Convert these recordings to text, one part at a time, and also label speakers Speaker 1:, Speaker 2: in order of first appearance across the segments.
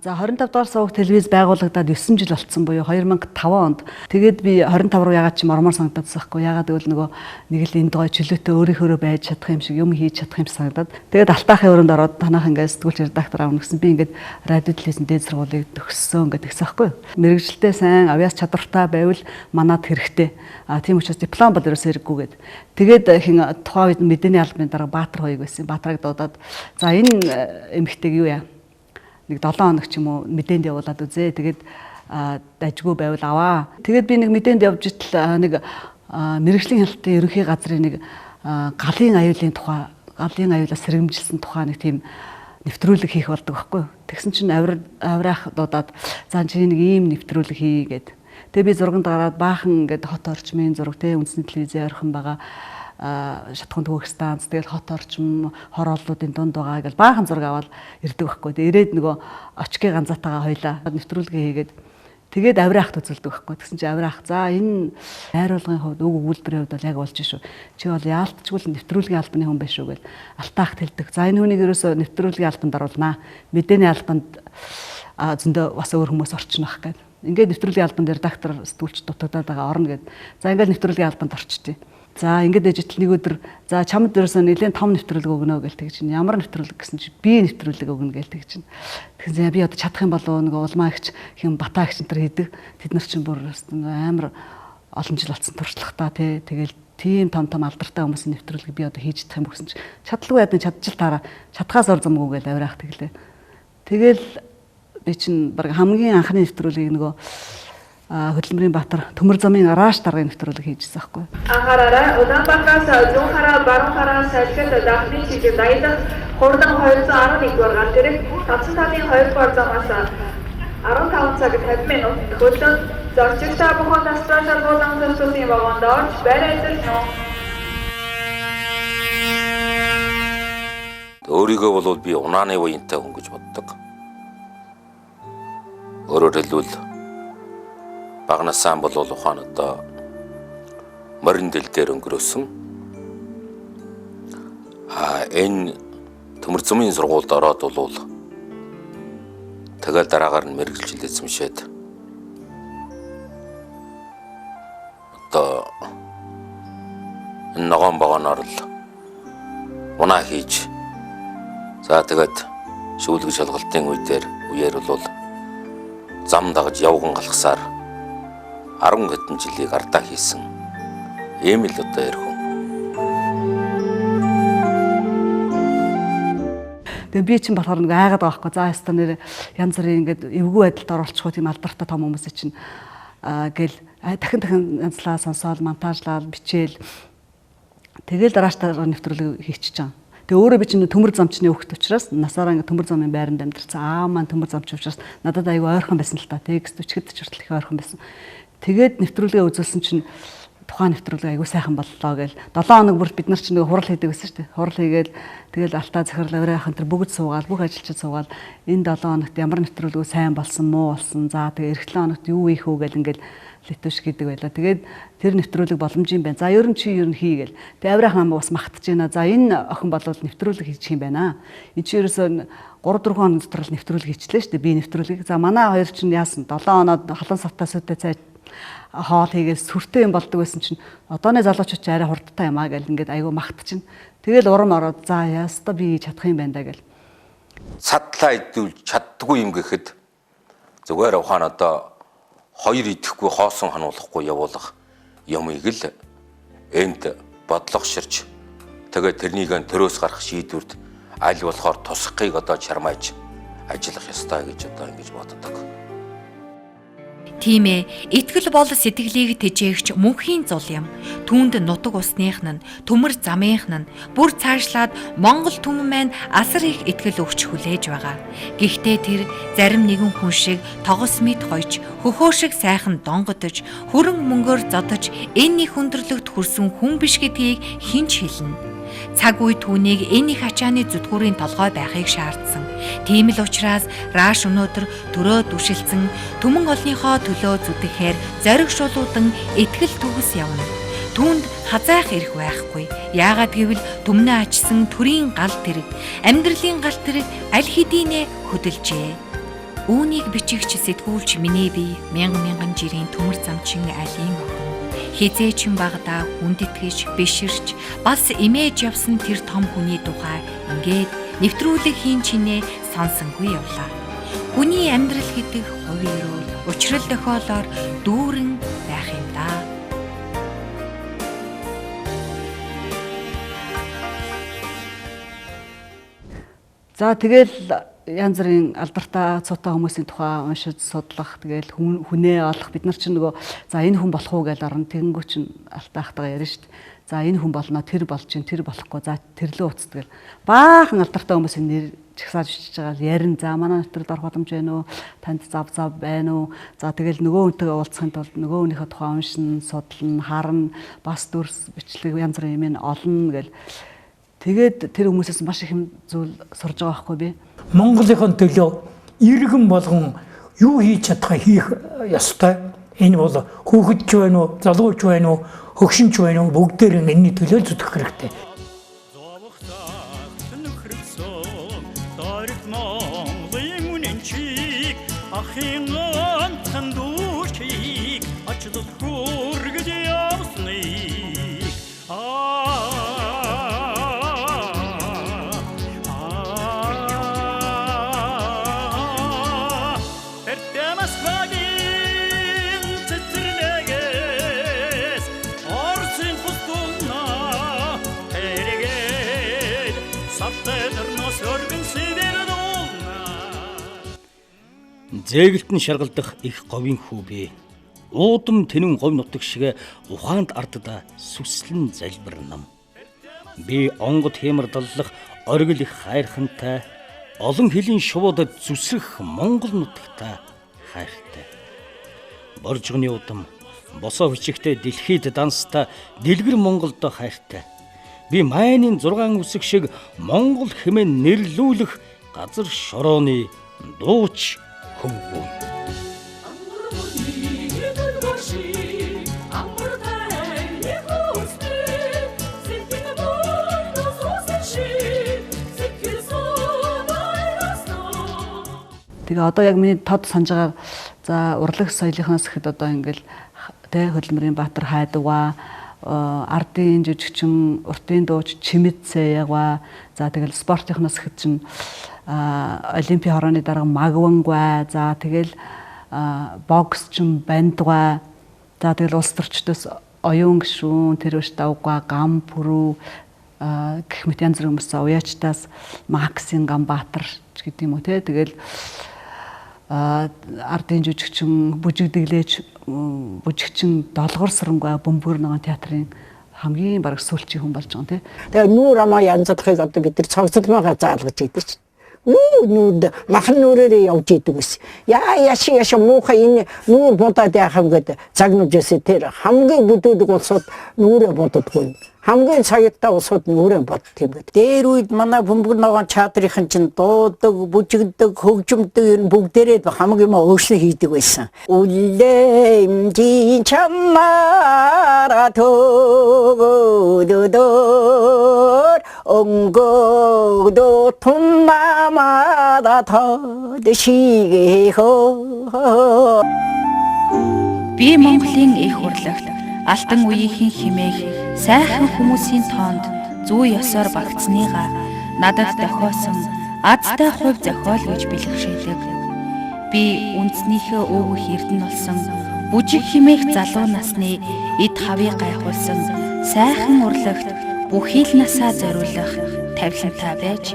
Speaker 1: За 25 дугаар суваг телевиз байгуулагдаад 9 жил болцсон буюу 2005 онд. Тэгээд би 25 руу ягаад ч мормор санагдчихсан байхгүй. Ягаад гэвэл нөгөө нэг л энд гой чөлөөтэй өөрийнхөө байж чадах юм шиг юм хийж чадах юм санагдаад. Тэгээд алтаахын өрөөнд ороод танах ингээд сэтгүүлч редактор аавна гэсэн би ингээд радио телевизэн дээд сургуулийг төгссөн гэдэг гэсэн байхгүй. Мэргэжилтэй сайн авьяас чадвартай байвал манад хэрэгтэй. Тийм учраас диплом бол ерөөсөө хэрэггүйгээд. Тэгээд хин тухайн үед мэдээний албаны дарга Баатар хоёг байсан. Баатарыг дуудаад за энэ эмэгтэйг юу яа? Нэг 7 хоног ч юм уу мэдээнд явуулаад үзээ. Тэгээд дажгүй байвал аваа. Тэгээд би нэг мэдээнд явж итл нэг мэргэжлийн хяналтын ерөнхий газрын нэг галын аюулын тухай, галын аюулаас сэргэмжилсэн тухай нэг тийм нэвтрүүлэг хийх болдог байхгүй. Тэгсэн чинь авраах дуудаад за чи нэг ийм нэвтрүүлэг хий гэд. Тэгээ би зурганд гараад баахан ингээд хот орчмын зураг те үндэсний телевизийн ойрхон байгаа шатхуун төвөх станц тэгэл хот орчим хор оллуудын дунд байгаа гэж баахан зураг аваад ирдэг байхгүй. Тэгээ ирээд нөгөө очгийн ганцаатайгаа хойлоо нэвтрүүлгээ хийгээд тэгээд авраахт үзүүлдэг байхгүй. Тэгсэн чинь авраах за энэ найруулгын хувьд үг өгүүлбэрийн хувьд бол яг болж шүү. Чи бол яалтчгүй л нэвтрүүлгийн албаны хүн байх шүү гэж алтаахт хэлдэг. За энэ хүнийг ерөөсөө нэвтрүүлгийн албанд оруулнаа. Мэдээний албанд зөндөө бас өөр хүмүүс орчихнох гэдэг. Ингээд нэвтрүүлгийн албанд редактор сэтгүүлч дутагдаад байгаа орно гэд. За ингээд нэвтрүүлгийн албанд орчтээ. За ингээд дэжитл нэг өдөр за чамд дээрээс нэлээд том нэвтрүүлэг өгнө гэж тэгж чинь ямар нэвтрүүлэг гэсэн чи би нэвтрүүлэг өгнө гэж тэгж чинь. Тэгэхээр би одоо чадах юм болов нэг улмаа ихч хэм батаа ихч энэ төр хийдэг. Тэд нар чинь бүр амар олон жил болсон туршлагатай тий. Тэгэл тийм том алдартай хүмүүсийн нэвтрүүлэг би одоо хийж чадах юм гэсэн чи чадлагүй яд чадчих таараа чадхаас ор замгүй гэж авраах тэглээ. Тэгэл би чинь баг хамгийн анхны нэвтрүүлгийг нөгөө хөдөлмөрийн Баатар төмөр замын арааш даргын нэвтрүүлэг хийжсэн байхгүй.
Speaker 2: Анхаараарай. Улаанбаатараас зүүн хараа, баруун хараа салхинд дахны чигээр дайдаг хурдан 211 дугаар гал дээрх тавцан талын 2 дугаар замаас 15 цаг 50 минут хөлөө зорчигчдаа бүхэн настрал болон зөвсөлийн вагонд орж байр ажиллана.
Speaker 3: Өөрийгөө бол би унааны уянтай хүн гэж боддог. Өөрөөр хэлбэл багнасаа бол ухаан одоо морин дэл дээр өнгөрөөсөн. Энэ төмөр замын сургуульд ороод бол тэгэл дараагаар нь мэргэжилд эзэмшээд одоо энэ ногоон богоноор л унаа хийж за тэгээд шүүлэг шалгалтын үеэр бол зам дагаж явган галахсаар 10 хэдэн жилийг ардаа хийсэн. Ийм л одоо ярих хүн.
Speaker 1: Тэгээ би чинь болохоор нэг айгаад байгаа байхгүй. За яста нэр янз бүрийн ингээд эвгүй байдалд оруулчихгүй тийм алдартай том хүмүүс чинь гэл дахин янзлаа сонсоол, монтажлал, бичээл тэгэл дарааштай нэвтрүүлэг хийчихэж байгаа. Тэгээ өөрөө би чинь төмөр замчны хөвгт учраас насаараа ингээд төмөр замын байранд амьдарсан. Маань төмөр замч учраас надад аягүй ойрхон байсан л та. Текст өчгөд ч хүртэл их ойрхон байсан. Тэгээд нэвтрүүлгээ үзүүлсэн чинь тухайн нэвтрүүлэг аягүй сайхан боллоо гээл 7 хоног бүр бид нар чинь нэг хурал хийдэг гэсэн шүү дээ. Хурал хийгээл тэгэл алтаа захирал авраахан тэр бүгд суугаал бүх ажилчид суугаал энэ 7 хоногт ямар нэвтрүүлэг сайн болсон муу болсон. За тэгээ эх 7 хоногт юу ийх үү гээл ингээл литвш гэдэг байлаа. Тэгээд тэр нэвтрүүлэг боломжийн байна. За ер нь хийгээл. Тэгээ авраах намайг бас магтаж байна. За энэ охин болвол нэвтрүүлэг хийчих юм байна. Энд чи ерөөсөө 3-4 хоног дотор л нэвтрүүлэг хийчлээ шүү дээ. Би нэвтрүүлэг. За манай хоёр чинь яасан 7 хоноод халуун савтаа сүтэ цай хоол хийгээс сүртэй юм болдог байсан чинь одооны залуучууд ч арай хурдтай юм аа гэл ингээд айгүй магтчихна. Тэгэл урам ороод за яста би чадах юм байна да гэл.
Speaker 3: Садлаа идвэл чаддгүй юм гэхэд зүгээр ухаан одоо хоёр идэхгүй хоосон хануулахгүй явуулах юмыг л энд бодлогоширч тэгээд тэрнийг төрөөс гарах шийдвэрт аль болохоор тусахыг одоо чармааж ажиллах ёстой гэж одоо ингэж боддог.
Speaker 4: Тийм ээ, итгэл бол сэтгэлийг тэжээгч мөнхийн зул юм. Түүнд нутаг усных нь, төмөр замынх нь, бүр цаашлаад Монгол түмэн маань асар их итгэл өгч хүлээж байгаа. Гэхдээ тэр зарим нэгэн хүн шиг тогос мэд гойч, хөхөө шиг сайхан донгодож, хүрэн мөнгөөр зодож, энэ их өндөрлөгт хүрсэн хүн биш гэдгийг хинч хэлнэ. Цаг үе түүнийг энэ их ачааны зүтгүүрийн толгой байхыг шаардсан. Тийм л учраас Раш өнөөдөр төрөө дүшилсэн түмэн олныхоо төлөө зүтгэхээр зоригшуулуудан итгэл төгс явна. Түүнд хазаах эрх байхгүй. Яагаад гэвэл түмнээ ачсан төрийн гал тэрэг, амьдралын гал тэрэг аль хэдийнэ хөдөлжээ. Үүнийг бичигч сэтгүүлч миний бие мянган жирийн төмөр замчин алийн огон хизээч багада хүндэтгэж биширч бас имэж явсан тэр том хүний тухай ингээд нэвтрүүлэг хийн чинээ сонсонгүй явлаа. Хүний амьдрал гэдэг хувь эрүүл учрал тохиолоор дүүрэн байх юм да.
Speaker 1: За тэгэл янз бүрийн алдартай цуутай хүмүүсийн тухай уншиж судлах, тэгэл хүнээ олох, бид нар чинь нөгөө за энэ хүн болох уу гэж орно, тэгэнгүү чинь алтайхтайгаа ярина шүү дээ. За энэ хүн болно, тэр болж чинь, тэр болохгүй, за тэрлөө уцдаг. Баахан алдартай хүмүүсийн нэр чагсааж бичиж байгаа ярин. За манай нэвтрэлд орох боломж байна уу? Танд зав байна уу? За тэгэл нөгөө хүнтэйгээ уулзахын тулд нөгөө хүнийхээ тухай уншин, судлан, харна, бас дүрс бичлэг янз бүрийн юм олно гэл. Тэгээд тэр хүмүүсээс маш их юм зүйл сурж байгаа байхгүй би.
Speaker 5: Монголын төлөө иргэн болгон юу хийж чадхаа хийх ёстой. Энэ бол хүүхэд ч байна уу, залууч байна уу, хөгшин ч байна уу, бүгдээр энэний төлөө зүтгэх хэрэгтэй.
Speaker 6: Зээгэлтэн шаргалдах их говийн хүү би. Уудам тэнэн говь нутаг шиг ухаанд ардда сүслэн залбир нам. Би онгод хэмэр даллах оргил их хайрхантай, олон хэлийн шувуудад зүсрэх Монгол нутагта хайртай. Боржгоны удам босоо хүчигтэй дэлхийд данста дэлгэр Монголд хайртай. Би майнын 6 үсэг шиг Монгол хэмээн нэрлүүлэх газар шорооны дууч хөвгөө.
Speaker 1: Тэгээ одоо яг миний тод санаж байгаа за урлаг соёлынхоос ихэд одоо ингээл тэ Хөдөлмөрийн Баатар хайдгаа ардын жүжигчин уртын дууч Чимэцээ ягва за тэгэл спортынхоос ихэд чинь Олимпийн хорооны дарга Магвангай за тэгэл боксчин Бандгай за тэгэл улс төрчдөөс оюун гишүүн тэр өш давга гам пүрүү гэх мэт янз бүрийн хүмүүс уяачтаас Максин Ганбаатар ч гэдэг юм уу те тэгэл ардын жүжигчин бүжигчин Долгор Сарангай Бөмбөр нэгэн театрын хамгийн бараг сүүлчийн хүн болж байгаа юм те.
Speaker 7: Тэгээ нүүр амаа янзлахыг одоо бид нар цогцлмаага заалгаж идэв чинь. Нүүд махан нүрээр явж идэв гэсэн. Яши муухай энэ нүүр бодоод яхав гэдэг загнуужсэн тэр хамгийн бүдүүлэг улсууд нүрээ боддоггүй. Хамгийн цагтаа улсууд нүрээ боддог юм гэдэг. Дээр үед манай Бөмбөр нэгэн театрын чинь дуудаг, бүжигдэг, хөгжимдөг ер нь бүгдээрээ хамгийн өөрчлөлт хийдэг байсан. Үлэмжийн чамаараа төгөөдөр өнгөдөө тунмамада төдшигөө.
Speaker 8: Би Монголын их урлагт алтан үеийн химээх сайхан хүмүүсийн тоонд зүй ёсоор багтсныгаа надад дохиосон азтай хувь зохиол гэж бэлгшээдэг. Би үндснийхээ өвгөх эрдэнэ болсон бүжиг химээх залуу насны эд хавийг гайхуулсан сайхан урлагт бүхий л насаа зориулах тавилантай байж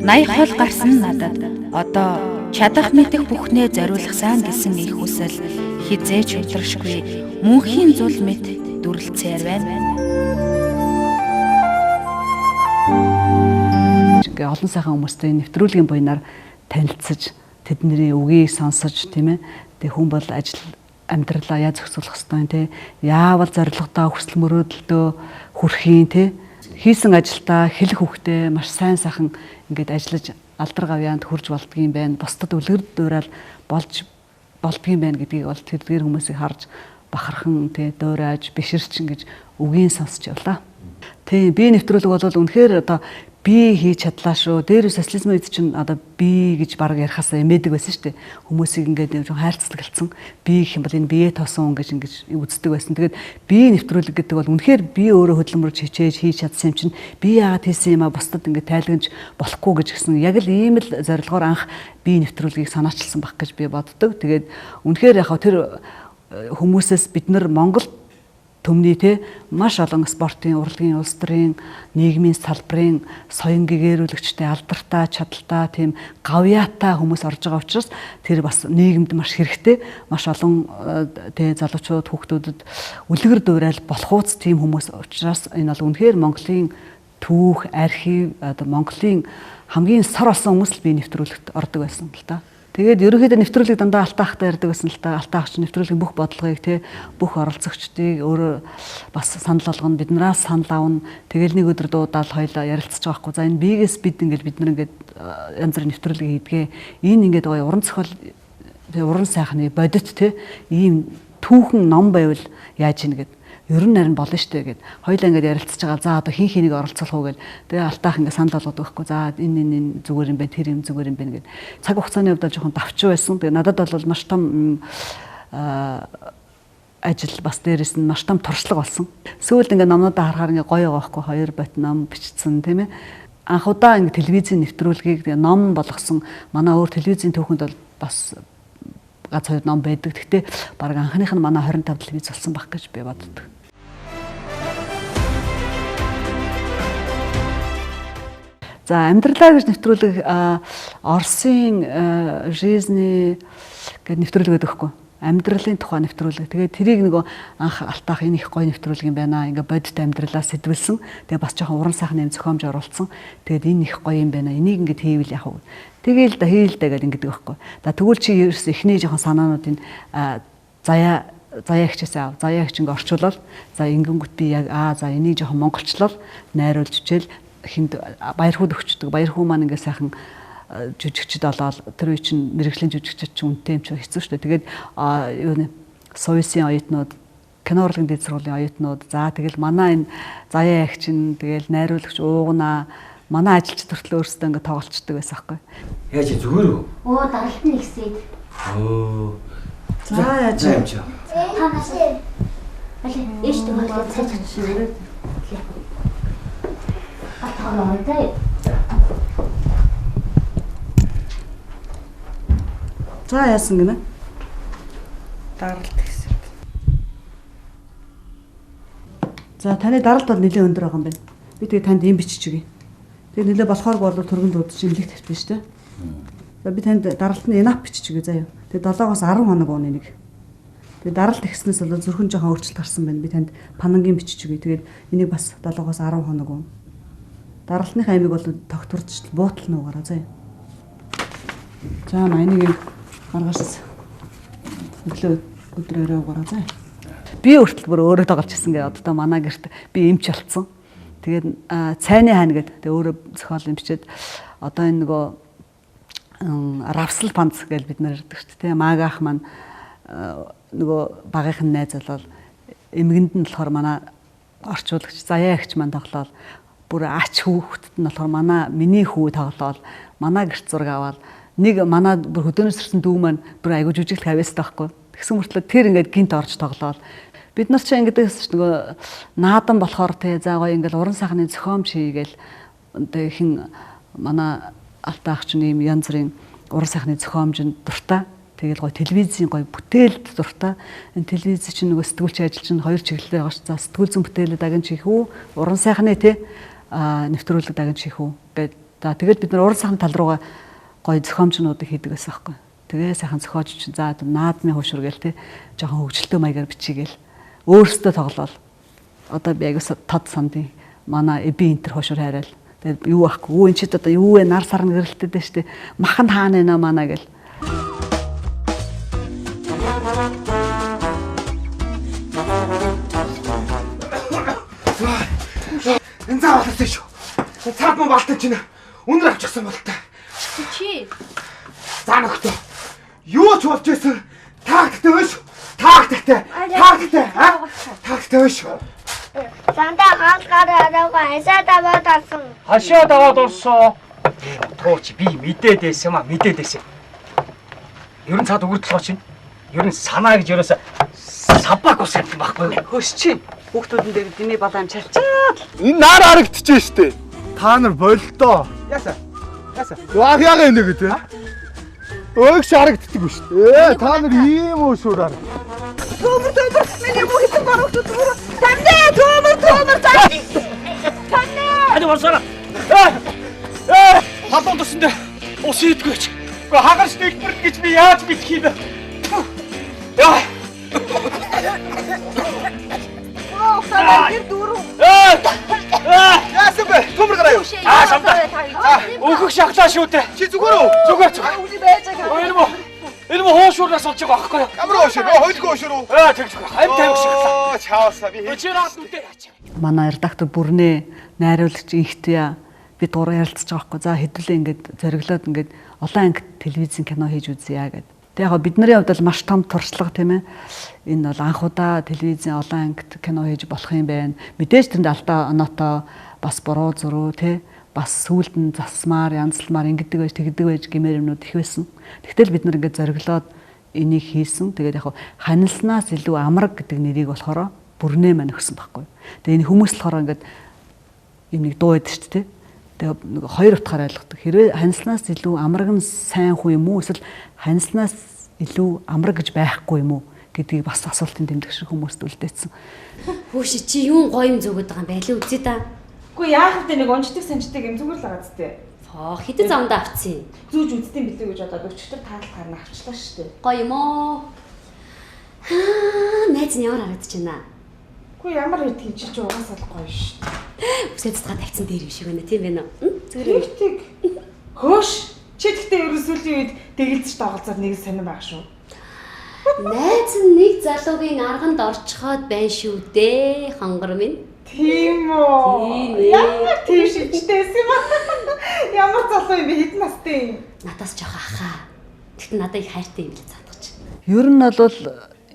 Speaker 8: 80 хол гарсан надад одоо чадах мэдэх бүхнээ зориулсан гэсэн их хүсэл хизээч өдрөшгүй мөнхийн зул мэт дүрлцээр байна.
Speaker 1: Олон сайхан хүмүүстэй нэвтрүүлгийн буйнаар танилцж тэдний үгийг сонсож тийм ээ. Тэг хүн бол ажил амьдралаа яаж зохицуулах ёстой те. Яавал зорилгодоо хүсэл мөрөөдөлдөө хүрэхийн те. Хийсэн ажилдаа хэлэх үгтэй маш сайн сайхан ингээд ажиллаж алдар гавьяанд хүрж болдгийм байх. Бусдад үлгэр дуурайл болж болдгийм байх гэдгийг бол тэдгээр хүмүүсийг харж бахархан те дуурайж биширч ингэж үгийн сонсч явлаа. Тийм би нэвтрүүлэг бол үнэхээр одоо би хийж чадлаа шүү. Дээр социализм үед чинь одоо би гэж баг ярихасаа эмээдэг байсан шүү дээ. Хүмүүсийг ингээд нэг хайрцагцсан. Би гэх юм бол энэ бие тоосон хүн гэж үздэг байсан. Тэгээд би нэвтрүүлэг гэдэг бол үнэхээр би өөрөө хөдөлмөрөж хичээж хийж чадсан юм чинь би яагаад хийсэн юм а бусдад ингээд тайлгнаж болохгүй гэж гисэн. Яг л ийм л зорилгоор анх би нэвтрүүлгийг санаачилсан баг гэж би боддог. Тэгээд үнэхээр яг тэр хүмүүсээс бид нар Монгол төмний те маш олон спортын, урлагийн, улс төрийн, нийгмийн салбарын соён гэгээрүүлэгчтэй, алдартай, чадaltaй, тийм гавьяатай хүмүүс орж байгаа учраас тэр бас нийгэмд маш хэрэгтэй. Маш олон те залуучууд, хүүхдүүдэд үлгэр дуурайл болох ууц тийм хүмүүс учраас энэ бол үнэхээр Монголын түүх, архив, одоо Монголын хамгийн сар болсон хүмүүс л би нэвтрүүлэгт ордог байсан л та. Тэгээд ерөнхийдөө нэвтрүүлэг дандаа алтаахтай ярьдаг байсан л та. Алтаагч нэвтрүүлгийн бүх бодлогыг те бүх оролцогчдыг өөрөө бас санал болгоно, биднээс санал авна. Тэгэл нэг өдөр дуудаал хоёлаа ярилцаж байгаа хгүй. За энэ бигээс бид нар ингээд янз бүрийн нэвтрүүлэг хийдгээ. Энэ ингээд гоё уран зохиол уран сайхны бодит те ийм түүхэн ном байвал яаж ийн гэд. Ер нь харин болно штэ гэд. Хоёлаа ингээд ярилцаж байгаа. За одоо хин хэнийг оролцуулах уу гэл. Тэгээ алтаах ингээд санал болгодог байхгүй. За энэ зүгээр юм байна, тэр юм зүгээр юм байна гэд. Цаг хугацааны хувьд жоохон давчуу байсан. Тэгээ надад бол маш том ажил бас дээрэс нь маш том туршлага болсон. Сүүлд ингээд номнуудаа харахаар ингээд гоё байгаа байхгүй. 2 бот ном бичсэн тийм ээ. Анх удаа ингээд телевизийн нэвтрүүлгийг ном болгосон. Манай өөр телевизийн түүхэнд бол бас гац 2 ном байдаг. Гэхдээ баг анхных нь манай 25 телевиз болсон баг гэж би боддог. За амьдралаа гэж нэвтрүүлэг Оросын жизни гэдэг нэвтрүүлэг байдаг хгүй. Амьдралын тухай нэвтрүүлэг. Тэгээд тэрийг нөгөө анх алтаах энэ их гоё нэвтрүүлэг юм байна. Ингээ бодит амьдралаа сэтгүүлсэн. Тэгээд бас жоохон уран сайхны юм зохиомж оруулсан. Тэгээд энэ их гоё юм байна. Энийг ингээд хийвэл яах вэ? Тэгээл да хийлдэ гэдэг ингэдэг байхгүй. За тэгвэл чи ерөөс эхний жоохон санаануудын заяа ихчээс аав. Заяа ихч ингээ орчуулаад за ингэнгүүт би яг за энийг жоохон монголчлол найруулж хичээл хинд баяр хүүд өгчдөг. Баяр хүү маань ингээ сайхан жүжигчд олоод тэр үе чинь мэрэгжлийн жүжигчд ч үнэтэй юм чи хэцүү шүү дээ. Тэгээд юу нэ Сойсын оюутнууд, кино урлагийн дэд сургуулийн оюутнууд за тэгэл манай энэ заяа ихч нь тэгэл найруулагч уугнаа манай ажилчид төртлөө өөрсдөө ингээ тоглолцдог байсан байхгүй.
Speaker 9: Яаж зүгээр үү?
Speaker 10: Оо даралт нь ихсээд.
Speaker 9: Оо.
Speaker 1: За яаж юм чи?
Speaker 10: Танаас. Аль ээжтэй хөдлөө цааш чинь. Атаалаа.
Speaker 1: За яасан гинэ? Даралт ихсээд. За таны даралт бол нэлээд өндөр байгаа юм байна. Би тэгээ танд ийм бичиж өгье. Тэгээ нэлээ болохоор бол түргэн дууд чинь нэлээд тавьсан шүү дээ. За би танд даралт нь энап бичиж өгье заяа. Тэгээ 7-оос 10 хоног ууны нэг. Тэгээ даралт ихснээс бол зүрхэн жоохон өөрчлөлт гарсан байна. Би танд панангийн бичиж өгье. Тэгээд энийг бас 7-оос 10 хоног уун. Даралтных аймаг бол тогтворч буутал нуугараа заяа. За энийг гаргаж өглөө өдрөөрөө угаараа заяа. Би өөртөл бүр өөрөө тоглож ирсэн гээ одоо манай гэрт би эмч болцсон. Тэгээд цайны хаана гэдэг тэгээ өөрөө зохиол юм бичээд одоо энэ нөгөө равсал панц гэж бид нар ярьдаг шүү дээ. Магаах маань нөгөө багийнхан найз болол эмгэнд нь болохоор манай орчуулагч заяа ихч маань тоглоол бүр ач хүүхдэд нь болохоор миний хүү тоглоол манай гэрт зураг аваад нэг манай бүр хөдөөнөөс ирсэн дүү маань бүр айгуу жүжиглэх авьяастай байхгүй. Тэгсэн мөртлөө тэр ингээд гинт орж тоглоол бид нар ч ингэдэг нөгөө наадан болохоор те за гоё ингээд уран сайхны зохиомж хийгээл тэгээ хин манай алтаахч нь юм янз бүрийн уран сайхны зохиомжинд дуртай. Тэгэл гоё телевизийн гоё бүтээлд дуртай. Энэ телевиз чинь нөгөө сэтгүүлч ажил чинь 2 чиглэлээр байгаа ш. За сэтгүүл зүйн бүтээлээ даган чих үү? Уран сайхны те нэвтрүүлэг даган чих үү? Гэт за тэгэл бид нар уран сайхны тал руугаа гоё зохиомжнуудыг хийдэг байсан байхгүй. Тэгээ сайхан зохиож чинь за наадмын хөшөр гээл те жоохон хөгжилтэй маягаар бичигээл өөрсдөө тоглоол. Одоо би аяг тод сандын манай эби энтер хөшөр хайраал. Тэгээ юу ахгүй. Өө эн чид одоо юу вэ? Нар сарна гэрэлтэд дээ штэ. Махан хаана нэ манаа гэл.
Speaker 9: Энэ цаа болтой шүү. Цаад мөн болтой чинь өндөр авчихсан болтой.
Speaker 10: Чи
Speaker 9: За нөхтөө. Юу ч болж байсан. Таагттай биш. Таагттай. Таагттай. Таагттай биш.
Speaker 10: Сандаа хаалгаар араагаа хашаа даваад алсан.
Speaker 11: Хашаа даваад орсон. Тууч би мэдээд байсан юм а мэдээд байсан. Ерөн цаад өгөрдлөө чинь. Ерөн санаа гэж ерөөсө сабак ус гэдэг байхгүй.
Speaker 1: Хөш чи хүүхдүүдэн дээр диний балаан чалчаад.
Speaker 9: Энэ наар харагдчихжээ штэ. Та нар боллоо. Яса. Яага энэ гэдэг. Өг шарагддаг шүү дээ. Та нар ийм үү шуураар.
Speaker 2: Төмөр миний муу хитэн барах төмөр. Төмөр заа.
Speaker 11: Хани варсара. Халуун тусан дээр ус идэгч. Гэхдээ хагарч дэлбэрт гэж би яаж мэдэх юм бэ? Яа.
Speaker 9: Яасан бэ? Төмөр гараа юу?
Speaker 11: Самдаа. Өөхөх шахлаа шүү дээ.
Speaker 9: Чи зүгээр үү?
Speaker 11: Зүгээр. Энэ мө хоошуурнаас олж байгаа байхгүй юу?
Speaker 9: Ямар хоошур? Хойлгүй хоошур уу?
Speaker 11: Тэгж хайм тавих шахлаа.
Speaker 9: Чаасаа би.
Speaker 11: Чи наад үдээ яач.
Speaker 1: Манай редактор бүрнээ найруулагч ихтэй би дураа ярилцаж байгаа байхгүй. За хэдүүлээ ингээд зориглоод ингээд олон анги телевизийн кино хийж үзье гэд. Тэг яг бидний хувьд бол маш том туршлага тийм ээ. Энэ бол анх удаа телевизийн олон ангид кино хийж болох юм байна. Мэдээж тэнд алдаа оноотой бас буруу зуруу тий бас сүулт нь засмаар янзлмаар ингэдэг байж тэгдэг байж гэмээр юмнууд их байсан. Тэгтэл бид нар ингээд зориглоод энийг хийсэн. Тэгээд яг ханилснаас илүү амраг гэдэг нэрийг болохоор бүрнээ мань өгсөн байхгүй. Тэгээд энэ хүмүүс болохоор ингээд юм нэг дуу байдаг шүү дээ. Тэгээд нэг хоёр утгаар ойлгодог. Хэрвээ ханилснаас илүү амраг нь сайн хүн юм уу? Эсвэл ханилснаас илүү амраг гэж байхгүй юм уу гэдгийг бас асуултын тэмдэг шиг хүмүүст үлдээсэн.
Speaker 10: Хөөш чи юу гоё юм зүгөөд байгаа юм байлаа үзье та.
Speaker 2: Үгүй яах вэ нэг онцтой санждаг юм зүгээр л байгаа зү.
Speaker 10: Хэдэн замдаа авцсан.
Speaker 2: Зүүж үзтiin билээ гэж бодоод өчтөр таалт харна авчлаа шүү дээ.
Speaker 10: Гоё юм уу? Найз нь ямар харагдаж байна?
Speaker 2: Үгүй ямар идэх чи ч угаасаа л гоё шүү дээ.
Speaker 10: Үсээ цэцгээ тавьсан дээр юм шиг байна тийм байна уу? Зүгээр.
Speaker 2: Тэг. Хөөш чи тэгтээ ерөөсөлийн үед дэгэлзэж тоглоцоод нэг сонирн байх шүү.
Speaker 10: Найз нь нэг залуугийн арганд орчхоод байна шүү дээ. Хонгор минь.
Speaker 2: Тийм үү? Ямар тийм шижтэйсэн юм аа. Ямар залуу юм бэ? Хэдэн настай юм?
Speaker 10: Надаас жоох ахаа. Тэгтээ надад их хайртай юм л цаадгач.
Speaker 1: Ер нь бол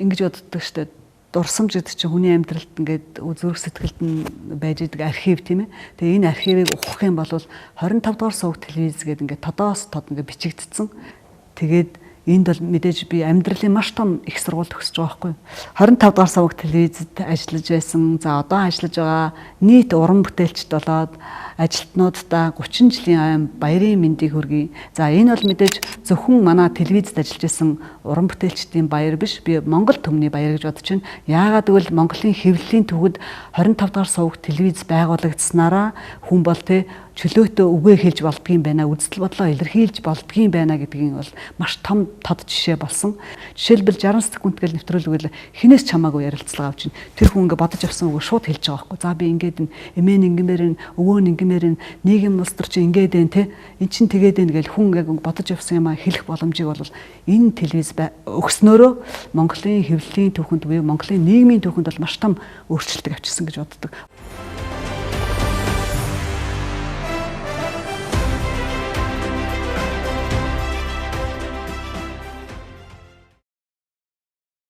Speaker 1: ингэж боддог штэ. Дурсамж гэдэг чинь хүний амьдралд ингээд зүрх сэтгэлд нь байж идэг архив тийм ээ. Тэгээ энэ архивыг ухах юм бол 25 дугаар сувг телевиз гэдэг ингээд тодоос тод ингээд бичигдсэн. Тэгээд энд бол мэдээж би амьдралын маш том их сургууль төгсөж байгаа байхгүй. 25 дугаар сувг телевизэд ажиллаж байсан. За одоо ажиллаж байгаа нийт уран бүтээлчд болоод ажилтнуудаа 30 жилийн аян баярын мэндийг хүргэе. За энэ бол мэдээж зөвхөн манай телевизэд ажиллаж байсан уран бүтээлчдийн баяр биш. Би Монгол төмний баяр гэж бодож байна. Яагаад гэвэл Монголын хэвлэлийн төвөд 25 дугаар сувг телевиз байгуулагдсанараа хүн бол чөлөөтөө үгээ хэлж болдгийм байна, үзэл бодлоо илэрхийлж болдгийм байна гэдгийг бол маш том тод жишээ болсон. Жишээлбэл 60 секунд гэл нэвтрүүлгэл хинээс чамаагүй ярилцлага авчин. Тэр хүн ингээ бодож авсан үгээ шууд хэлж байгаа байхгүй. За би ингээд эмээ ингэмээр өвөө ингэмээр нийгэм улс төр чи ингээд байна те. Эн чин тэгээд байна гэл хүн ингээ бодож авсан юм а хэлэх боломжийг бол энэ телевиз өгснөөрөө Монголын хэвлэлийн түүхэнд буюу Монголын нийгмийн түүхэнд бол маш том өөрчлөлт авчирсан гэж боддог.